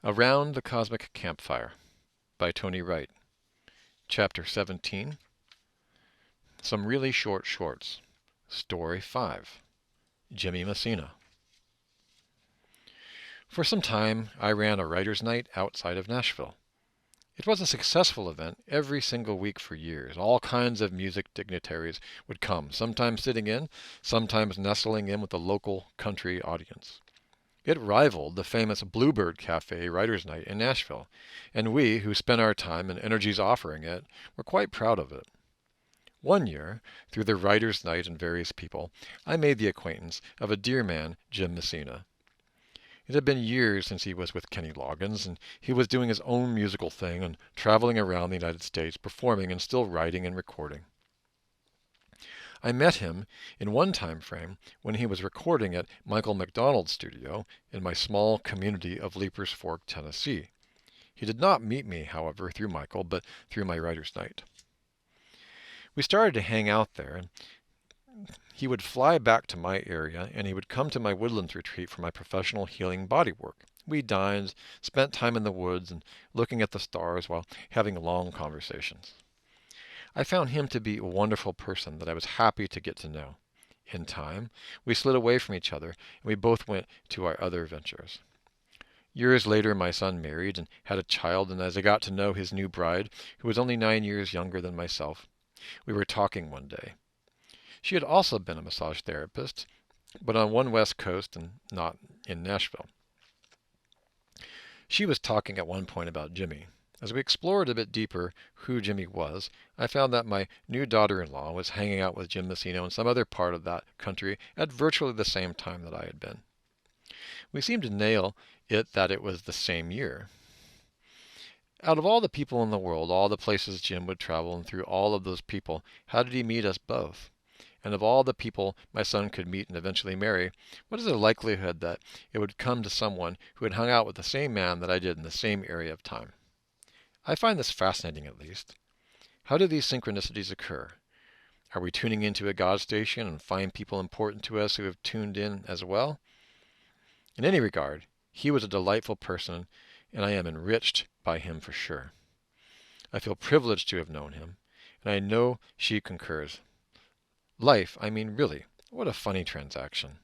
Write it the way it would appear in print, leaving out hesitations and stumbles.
Around the Cosmic Campfire by Toni Wright. Chapter 17. Some Really Short Shorts. Story 5. Jimmy Messina. For some time, I ran a writer's night outside of Nashville. It was a successful event every single week for years. All kinds of music dignitaries would come, sometimes sitting in, sometimes nestling in with the local country audience. It rivaled the famous Bluebird Cafe Writers' Night in Nashville, and we, who spent our time and energies offering it, were quite proud of it. One year, through the Writers' Night and various people, I made the acquaintance of a dear man, Jim Messina. It had been years since he was with Kenny Loggins, and he was doing his own musical thing and traveling around the United States, performing and still writing and recording. I met him in one time frame when he was recording at Michael McDonald's studio in my small community of Leapers Fork, Tennessee. He did not meet me, however, through Michael, but through my writer's night. We started to hang out there, and he would fly back to my area, and he would come to my Woodlands retreat for my professional healing body work. We dined, spent time in the woods, and looking at the stars while having long conversations. I found him to be a wonderful person that I was happy to get to know. In time, we slid away from each other, and we both went to our other ventures. Years later, my son married and had a child, and as I got to know his new bride, who was only 9 years younger than myself, we were talking one day. She had also been a massage therapist, but on one West Coast and not in Nashville. She was talking at one point about Jimmy. As we explored a bit deeper who Jimmy was, I found that my new daughter-in-law was hanging out with Jim Messina in some other part of that country at virtually the same time that I had been. We seemed to nail it that it was the same year. Out of all the people in the world, all the places Jim would travel, and through all of those people, how did he meet us both? And of all the people my son could meet and eventually marry, what is the likelihood that it would come to someone who had hung out with the same man that I did in the same area of time? I find this fascinating, at least. How do these synchronicities occur? Are we tuning into a God station and find people important to us who have tuned in as well? In any regard, he was a delightful person, and I am enriched by him for sure. I feel privileged to have known him, and I know she concurs. Life, I mean really, what a funny transaction.